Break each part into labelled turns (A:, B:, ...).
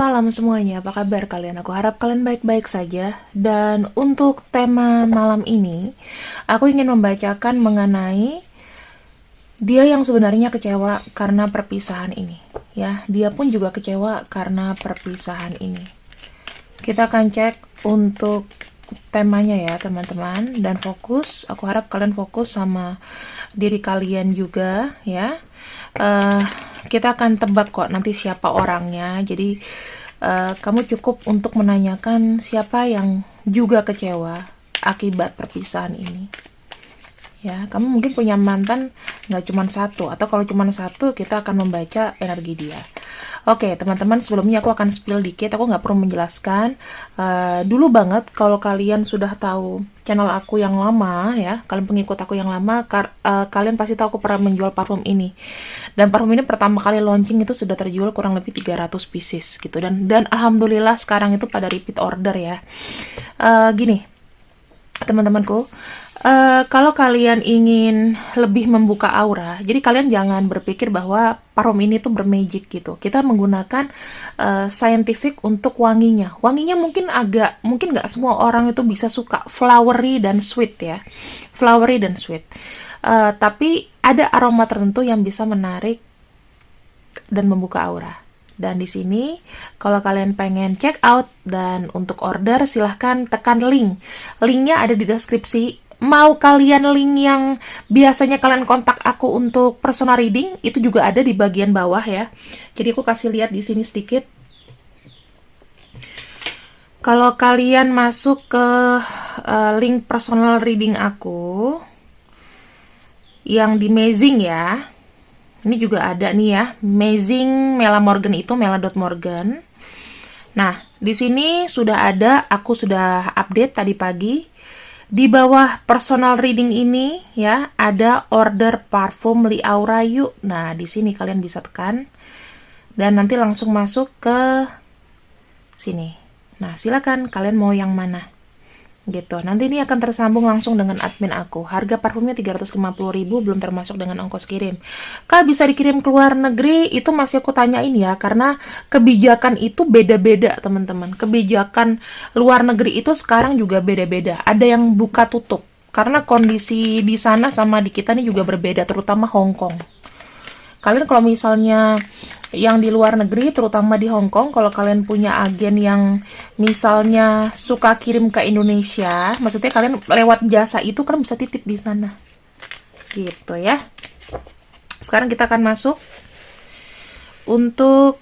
A: malam semuanya, apa kabar kalian? Aku harap kalian baik-baik saja. Dan untuk tema malam ini, aku ingin membacakan mengenai dia yang sebenarnya kecewa karena perpisahan ini. Ya, dia pun juga kecewa karena perpisahan ini. Kita akan cek untuk temanya ya teman-teman, dan fokus. Aku harap kalian fokus sama diri kalian juga ya. Kita akan tebak kok nanti siapa orangnya. Jadi kamu cukup untuk menanyakan siapa yang juga kecewa akibat perpisahan ini. Ya, kamu mungkin punya mantan nggak cuma satu, atau kalau cuma satu kita akan membaca energi dia. Oke, teman-teman, sebelumnya aku akan spill dikit, aku nggak perlu menjelaskan. Dulu banget, kalau kalian sudah tahu channel aku yang lama, ya, kalian pengikut aku yang lama, kalian pasti tahu aku pernah menjual parfum ini. Dan parfum ini pertama kali launching itu sudah terjual kurang lebih 300 pieces gitu. Dan alhamdulillah sekarang itu pada repeat order ya. Gini, teman-temanku, kalau kalian ingin lebih membuka aura, jadi kalian jangan berpikir bahwa parfum ini tuh bermagic gitu. Kita menggunakan scientific untuk wanginya. Wanginya mungkin nggak semua orang itu bisa suka flowery dan sweet ya, flowery dan sweet. Tapi ada aroma tertentu yang bisa menarik dan membuka aura. Dan di sini, kalau kalian pengen check out dan untuk order, silahkan tekan link. Linknya ada di deskripsi. Mau kalian link yang biasanya kalian kontak aku untuk personal reading, itu juga ada di bagian bawah ya. Jadi aku kasih lihat di sini sedikit. Kalau kalian masuk ke link personal reading aku, yang di Amazing ya, ini juga ada nih ya, Amazing Mela Morgan itu Mela.Morgan. Nah, di sini sudah ada, aku sudah update tadi pagi. Di bawah personal reading ini ya, ada order parfum Li Aura yuk. Nah, di sini kalian bisa tekan dan nanti langsung masuk ke sini. Nah, silakan kalian mau yang mana. Gitu. Nanti ini akan tersambung langsung dengan admin aku. Harga parfumnya 350.000 belum termasuk dengan ongkos kirim. Kak, bisa dikirim ke luar negeri? Itu masih aku tanyain ya, karena kebijakan itu beda-beda, teman-teman. Kebijakan luar negeri itu sekarang juga beda-beda. Ada yang buka tutup. Karena kondisi di sana sama di kita ini juga berbeda, terutama Hong Kong. Kalian kalau misalnya yang di luar negeri, terutama di Hong Kong, kalau kalian punya agen yang misalnya suka kirim ke Indonesia, maksudnya kalian lewat jasa itu kan bisa titip di sana. Gitu ya. Sekarang kita akan masuk. Untuk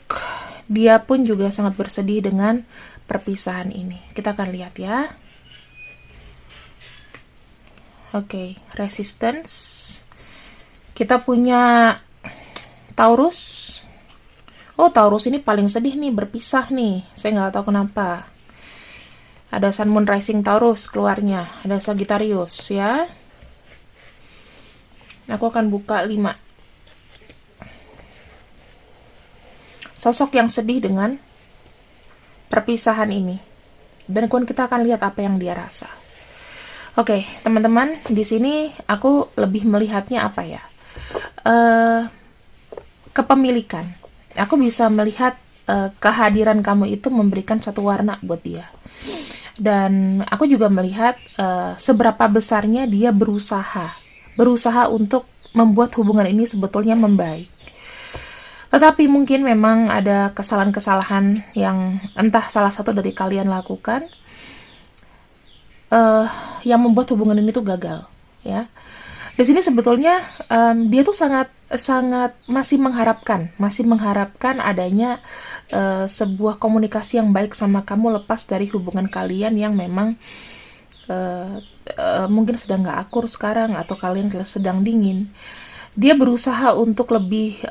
A: dia pun juga sangat bersedih dengan perpisahan ini. Kita akan lihat ya. Oke, resistance. Kita punya Taurus. Oh, Taurus ini paling sedih nih, berpisah nih. Saya nggak tahu kenapa. Ada Sun Moon Rising Taurus keluarnya. Ada Sagittarius ya. Aku akan buka 5. Sosok yang sedih dengan perpisahan ini. Dan kita akan lihat apa yang dia rasa. Oke, teman-teman, di sini aku lebih melihatnya apa ya? Kepemilikan. Aku bisa melihat kehadiran kamu itu memberikan satu warna buat dia. Dan aku juga melihat seberapa besarnya dia berusaha untuk membuat hubungan ini sebetulnya membaik. Tetapi mungkin memang ada kesalahan-kesalahan yang entah salah satu dari kalian lakukan yang membuat hubungan ini tuh gagal, ya. Di sini sebetulnya dia tuh sangat masih mengharapkan adanya sebuah komunikasi yang baik sama kamu lepas dari hubungan kalian yang memang mungkin sedang nggak akur sekarang atau kalian sedang dingin. Dia berusaha untuk lebih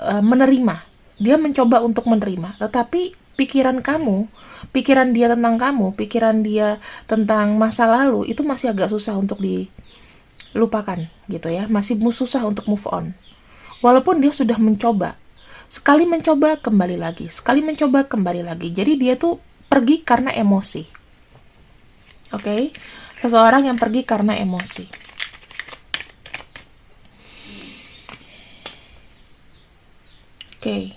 A: menerima. Dia mencoba untuk menerima, tetapi pikiran dia tentang kamu, pikiran dia tentang masa lalu itu masih agak susah untuk dilupakan gitu ya, masih susah untuk move on. Walaupun dia sudah mencoba, sekali mencoba kembali lagi, jadi dia tuh pergi karena emosi. Oke? Seseorang yang pergi karena emosi. Oke.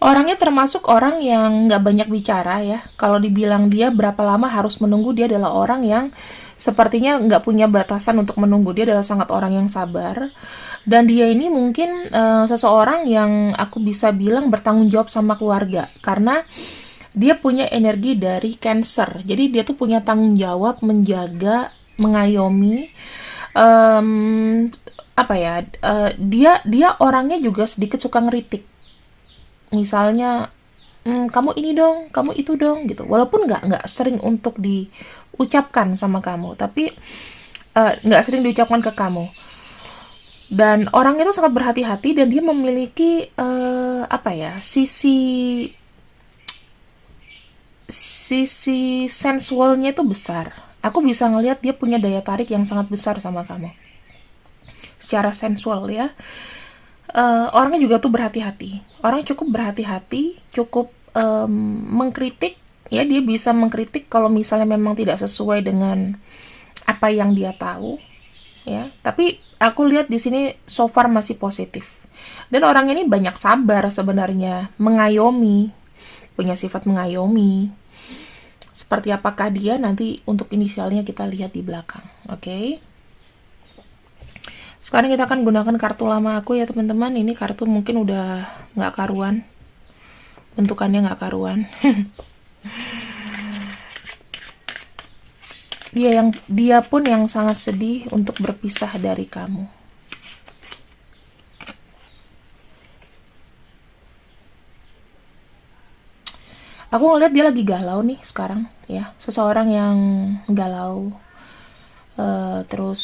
A: Orangnya termasuk orang yang nggak banyak bicara ya. Kalau dibilang dia berapa lama harus menunggu, dia adalah orang yang sepertinya nggak punya batasan untuk menunggu. Dia adalah sangat orang yang sabar. Dan dia ini mungkin seseorang yang aku bisa bilang bertanggung jawab sama keluarga. Karena dia punya energi dari Cancer. Jadi dia tuh punya tanggung jawab menjaga, mengayomi. Apa ya? Dia orangnya juga sedikit suka ngeritik. Misalnya, kamu ini dong, kamu itu dong, gitu. Walaupun nggak sering untuk diucapkan sama kamu, tapi nggak sering diucapkan ke kamu. Dan orang itu sangat berhati-hati dan dia memiliki apa ya, sisi sensualnya itu besar. Aku bisa ngelihat dia punya daya tarik yang sangat besar sama kamu. Secara sensual ya. Orangnya juga tuh berhati-hati. Orang cukup berhati-hati, cukup mengkritik. Ya, dia bisa mengkritik kalau misalnya memang tidak sesuai dengan apa yang dia tahu. Ya, tapi aku lihat di sini so far masih positif. Dan orang ini banyak sabar sebenarnya, mengayomi, punya sifat mengayomi. Seperti apakah dia nanti untuk inisialnya kita lihat di belakang, oke? Sekarang kita akan gunakan kartu lama aku ya teman-teman. Ini kartu mungkin udah nggak karuan, bentukannya nggak karuan. Dia pun yang sangat sedih untuk berpisah dari kamu. Aku ngeliat dia lagi galau nih sekarang ya, seseorang yang galau, terus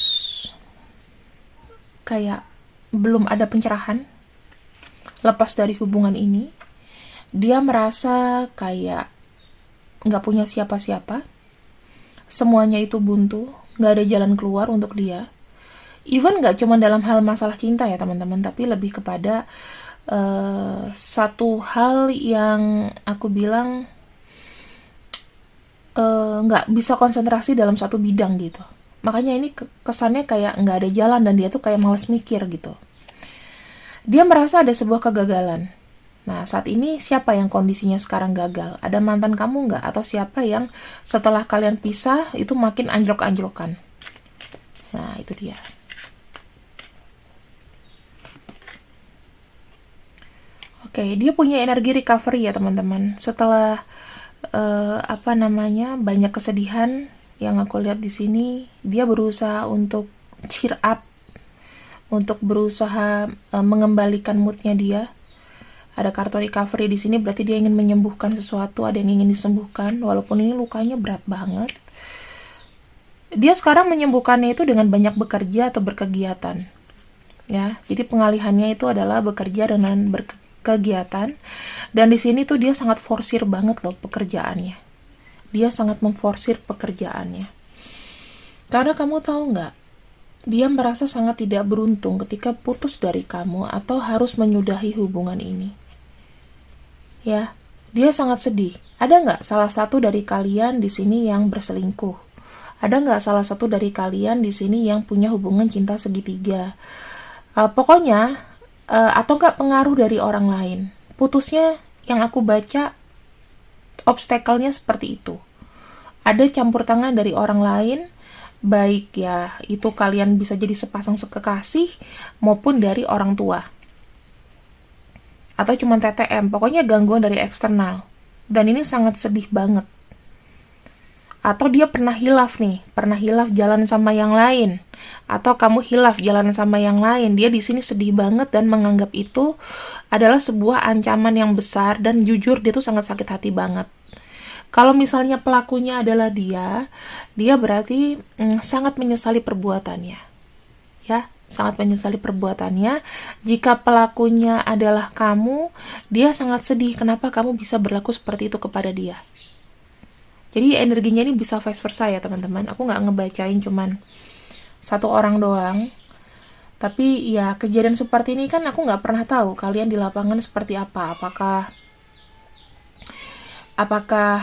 A: kayak belum ada pencerahan lepas dari hubungan ini. Dia merasa kayak nggak punya siapa-siapa, semuanya itu buntu, nggak ada jalan keluar untuk dia. Even nggak cuma dalam hal masalah cinta ya teman-teman, tapi lebih kepada satu hal yang aku bilang nggak bisa konsentrasi dalam satu bidang gitu. Makanya ini kesannya kayak nggak ada jalan dan dia tuh kayak malas mikir gitu. Dia merasa ada sebuah kegagalan. Nah, saat ini siapa yang kondisinya sekarang gagal? Ada mantan kamu nggak? Atau siapa yang setelah kalian pisah itu makin anjlok-anjlokan? Nah, itu dia. Oke, dia punya energi recovery ya teman-teman. Setelah banyak kesedihan yang aku lihat di sini, dia berusaha untuk cheer up, untuk berusaha mengembalikan moodnya dia. Ada kartu recovery di sini, berarti dia ingin menyembuhkan sesuatu, ada yang ingin disembuhkan, walaupun ini lukanya berat banget. Dia sekarang menyembuhkannya itu dengan banyak bekerja atau berkegiatan. Ya, jadi pengalihannya itu adalah bekerja dengan berkegiatan. Dan di sini tuh dia sangat forsir banget loh pekerjaannya. Dia sangat memforsir pekerjaannya. Karena kamu tahu nggak, dia merasa sangat tidak beruntung ketika putus dari kamu atau harus menyudahi hubungan ini. Ya, dia sangat sedih. Ada nggak salah satu dari kalian di sini yang berselingkuh? Ada nggak salah satu dari kalian di sini yang punya hubungan cinta segitiga? Pokoknya, atau nggak pengaruh dari orang lain. Putusnya yang aku baca, obstacle-nya seperti itu. Ada campur tangan dari orang lain, baik ya itu kalian bisa jadi sepasang kekasih maupun dari orang tua. Atau cuma TTM, pokoknya gangguan dari eksternal. Dan ini sangat sedih banget. Atau dia pernah hilaf nih, pernah hilaf jalan sama yang lain. Atau kamu hilaf jalan sama yang lain. Dia di sini sedih banget dan menganggap itu adalah sebuah ancaman yang besar dan jujur dia tuh sangat sakit hati banget. Kalau misalnya pelakunya adalah dia berarti sangat menyesali perbuatannya. Ya, sangat menyesali perbuatannya. Jika pelakunya adalah kamu, dia sangat sedih kenapa kamu bisa berlaku seperti itu kepada dia. Jadi energinya ini bisa vice versa ya teman-teman. Aku nggak ngebacain cuman satu orang doang. Tapi ya kejadian seperti ini kan aku nggak pernah tahu kalian di lapangan seperti apa. Apakah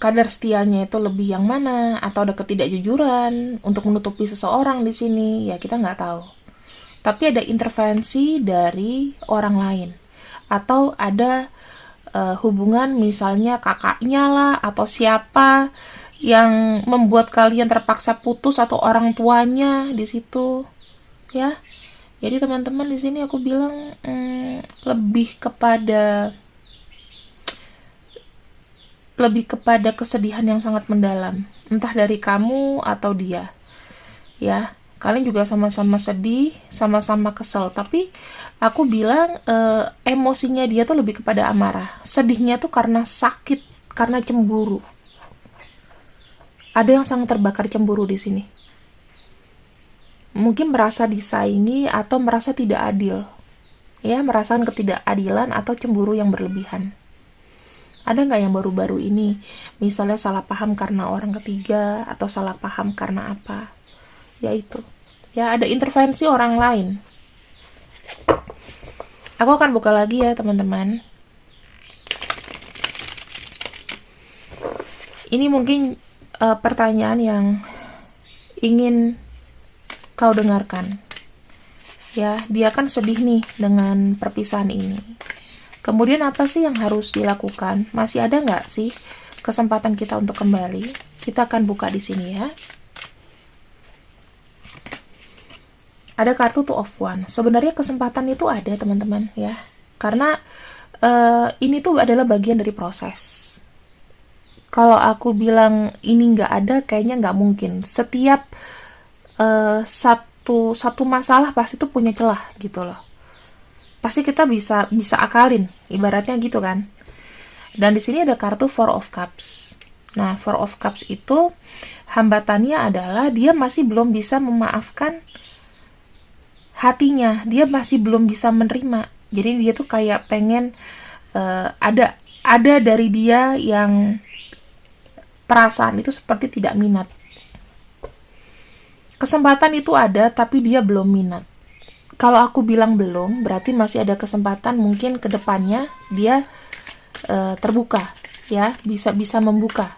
A: kadar setianya itu lebih yang mana, atau ada ketidakjujuran untuk menutupi seseorang di sini, ya kita nggak tahu. Tapi ada intervensi dari orang lain. atau ada hubungan misalnya kakaknya lah atau siapa yang membuat kalian terpaksa putus atau orang tuanya di situ ya. Jadi teman-teman di sini aku bilang lebih kepada kesedihan yang sangat mendalam, entah dari kamu atau dia. Ya, kalian juga sama-sama sedih, sama-sama kesel, tapi aku bilang emosinya dia tuh lebih kepada amarah. Sedihnya tuh karena sakit, karena cemburu. Ada yang sangat terbakar cemburu di sini. Mungkin merasa disaingi atau merasa tidak adil. Ya, merasakan ketidakadilan atau cemburu yang berlebihan. Ada nggak yang baru-baru ini, misalnya salah paham karena orang ketiga atau salah paham karena apa? Yaitu, ya ada intervensi orang lain. Aku akan buka lagi ya teman-teman. Ini mungkin pertanyaan yang ingin kau dengarkan. Ya, dia kan sedih nih dengan perpisahan ini. Kemudian apa sih yang harus dilakukan? Masih ada nggak sih kesempatan kita untuk kembali? Kita akan buka di sini ya. Ada kartu Two of Wands. Sebenarnya kesempatan itu ada teman-teman ya. Karena ini tuh adalah bagian dari proses. Kalau aku bilang ini nggak ada, kayaknya nggak mungkin. Setiap satu masalah pasti tuh punya celah gitu loh. Pasti kita bisa akalin, ibaratnya gitu kan. Dan di sini ada kartu Four of Cups. Nah, Four of Cups itu hambatannya adalah dia masih belum bisa memaafkan hatinya, dia masih belum bisa menerima. Jadi dia tuh kayak pengen ada dari dia yang perasaan itu seperti tidak minat. Kesempatan itu ada, tapi dia belum minat. Kalau aku bilang belum, berarti masih ada kesempatan mungkin ke depannya dia terbuka, ya, bisa membuka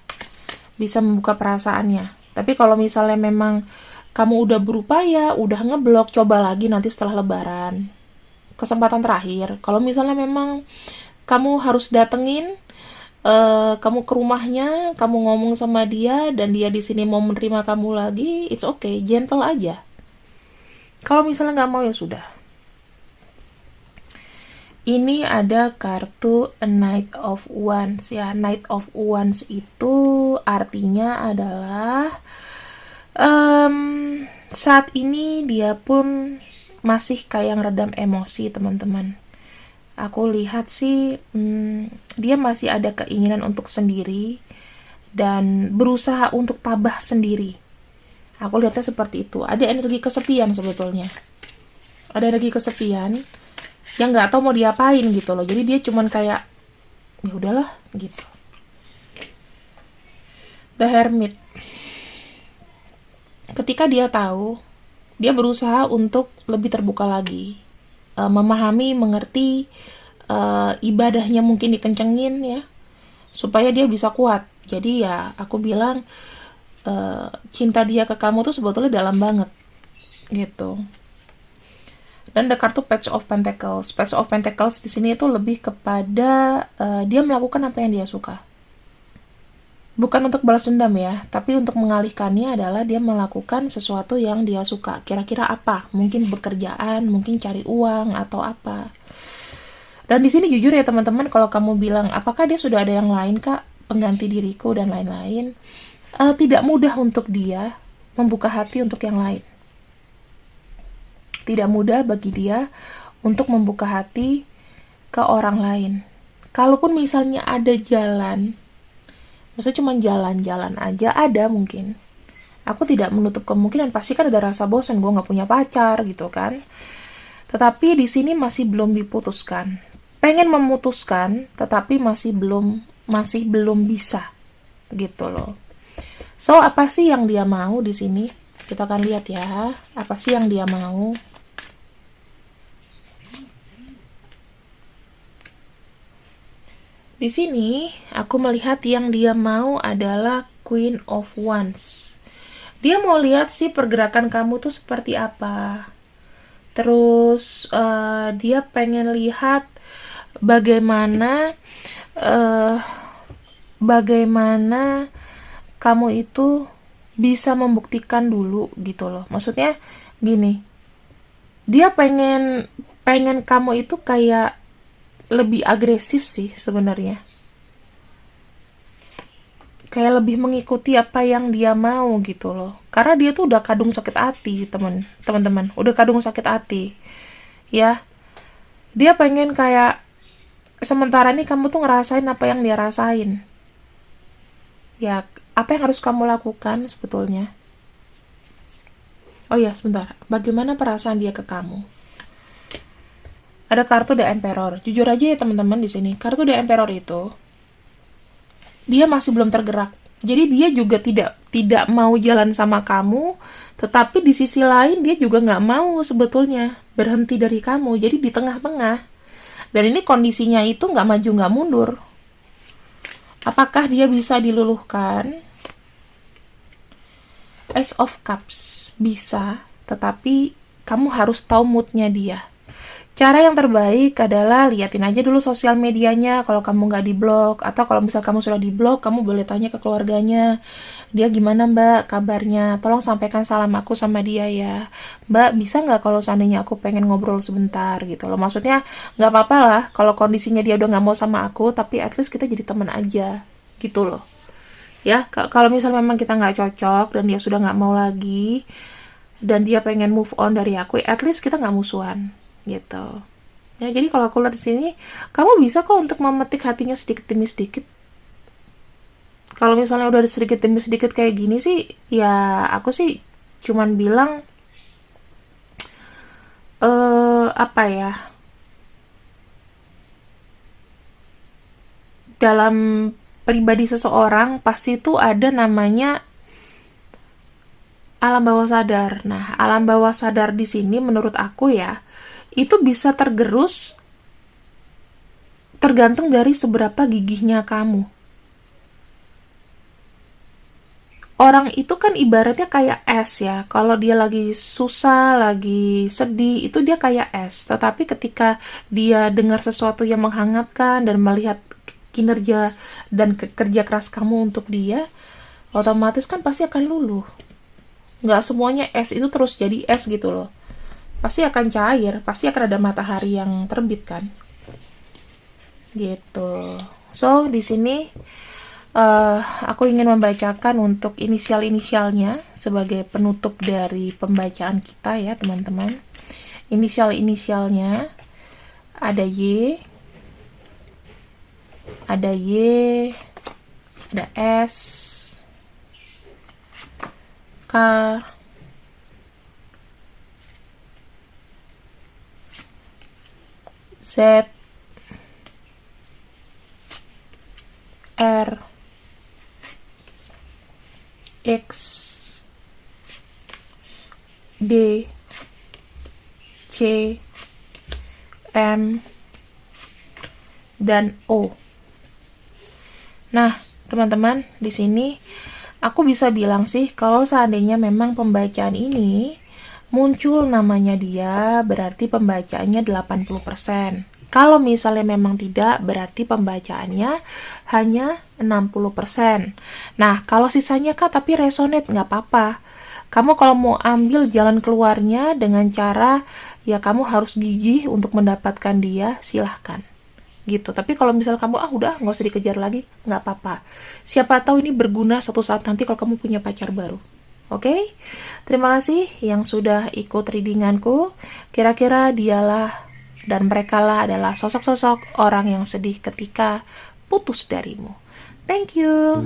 A: perasaannya. Tapi kalau misalnya memang kamu udah berupaya, udah ngeblok, coba lagi nanti setelah Lebaran. Kesempatan terakhir. Kalau misalnya memang kamu harus datengin, kamu ke rumahnya, kamu ngomong sama dia, dan dia di sini mau menerima kamu lagi, it's okay, gentle aja. Kalau misalnya nggak mau ya sudah. Ini ada kartu A Knight of Wands ya. Knight of Wands itu artinya adalah saat ini dia pun masih kayak ngeredam emosi teman-teman. Aku lihat sih dia masih ada keinginan untuk sendiri dan berusaha untuk tabah sendiri. Aku lihatnya seperti itu. Ada energi kesepian sebetulnya. Ada energi kesepian yang nggak tahu mau diapain gitu loh. Jadi dia cuman kayak ya udahlah gitu. The Hermit. Ketika dia tahu, dia berusaha untuk lebih terbuka lagi, memahami, mengerti, ibadahnya mungkin dikencengin ya, supaya dia bisa kuat. Jadi ya aku bilang cinta dia ke kamu tuh sebetulnya dalam banget gitu. Dan ada kartu Page of Pentacles. Page of Pentacles di sini itu lebih kepada dia melakukan apa yang dia suka. Bukan untuk balas dendam ya, tapi untuk mengalihkannya adalah dia melakukan sesuatu yang dia suka. Kira-kira apa? Mungkin pekerjaan, mungkin cari uang atau apa. Dan di sini jujur ya teman-teman, kalau kamu bilang apakah dia sudah ada yang lain kak, pengganti diriku dan lain-lain, tidak mudah untuk dia membuka hati untuk yang lain. Tidak mudah bagi dia untuk membuka hati ke orang lain. Kalaupun misalnya ada jalan, maksudnya cuma jalan-jalan aja, ada mungkin. Aku tidak menutup kemungkinan, pasti kan ada rasa bosan, gue nggak punya pacar gitu kan. Tetapi di sini masih belum diputuskan. Pengen memutuskan, tetapi masih belum bisa gitu loh. So apa sih yang dia mau di sini? Kita akan lihat ya, apa sih yang dia mau. Di sini aku melihat yang dia mau adalah Queen of Wands. Dia mau lihat sih pergerakan kamu tuh seperti apa. Terus dia pengen lihat bagaimana eh, bagaimana kamu itu bisa membuktikan dulu gitu loh. Maksudnya gini, dia pengen pengen kamu itu kayak lebih agresif sih sebenarnya. Kayak lebih mengikuti apa yang dia mau gitu loh. Karena dia tuh udah kadung sakit hati, teman-teman. Udah kadung sakit hati. Ya, dia pengen kayak sementara ini kamu tuh ngerasain apa yang dia rasain. Ya, apa yang harus kamu lakukan sebetulnya? Oh iya, sebentar. Bagaimana perasaan dia ke kamu? Ada kartu The Emperor. Jujur aja ya teman-teman di sini. Kartu The Emperor itu dia masih belum tergerak. Jadi dia juga tidak mau jalan sama kamu, tetapi di sisi lain dia juga nggak mau sebetulnya berhenti dari kamu. Jadi di tengah-tengah. Dan ini kondisinya itu nggak maju nggak mundur. Apakah dia bisa diluluhkan? Ace of Cups bisa, tetapi kamu harus tahu moodnya dia. Cara yang terbaik adalah liatin aja dulu sosial medianya kalau kamu nggak diblok, atau kalau misal kamu sudah diblok, kamu boleh tanya ke keluarganya, dia gimana mbak kabarnya, tolong sampaikan salam aku sama dia ya. Mbak, bisa nggak kalau seandainya aku pengen ngobrol sebentar gitu loh. Maksudnya nggak apa-apa lah kalau kondisinya dia udah nggak mau sama aku, tapi at least kita jadi teman aja gitu loh. Ya, kalau misal memang kita nggak cocok dan dia sudah nggak mau lagi dan dia pengen move on dari aku, at least kita nggak musuhan gitu. Ya, jadi kalau aku lihat di sini, kamu bisa kok untuk memetik hatinya sedikit demi sedikit. Kalau misalnya udah sedikit demi sedikit kayak gini sih, ya aku sih cuman bilang apa ya? Dalam pribadi seseorang pasti itu ada namanya alam bawah sadar. Nah, alam bawah sadar di sini menurut aku ya, itu bisa tergerus tergantung dari seberapa gigihnya kamu. Orang itu kan ibaratnya kayak es ya. Kalau dia lagi susah, lagi sedih, itu dia kayak es. Tetapi ketika dia dengar sesuatu yang menghangatkan dan melihat kinerja dan kerja keras kamu untuk dia, otomatis kan pasti akan luluh. Nggak semuanya es itu terus jadi es gitu loh. Pasti akan cair, pasti akan ada matahari yang terbit kan. Gitu. So, di sini aku ingin membacakan untuk inisial-inisialnya sebagai penutup dari pembacaan kita ya, teman-teman. Inisial-inisialnya ada Y, ada Y, ada S, K, Z, R, X, D, C, M, dan O. Nah, teman-teman, di sini aku bisa bilang sih kalau seandainya memang pembacaan ini muncul namanya dia, berarti pembacaannya 80%. Kalau misalnya memang tidak, berarti pembacaannya hanya 60%. Nah, kalau sisanya Kak tapi resonate, nggak apa-apa. Kamu kalau mau ambil jalan keluarnya dengan cara, ya kamu harus gigih untuk mendapatkan dia, silahkan. Gitu. Tapi kalau misal kamu, udah, nggak usah dikejar lagi, nggak apa-apa. Siapa tahu ini berguna suatu saat nanti kalau kamu punya pacar baru. Oke? Terima kasih yang sudah ikut readinganku. Kira-kira dialah dan merekalah adalah sosok-sosok orang yang sedih ketika putus darimu. Thank you.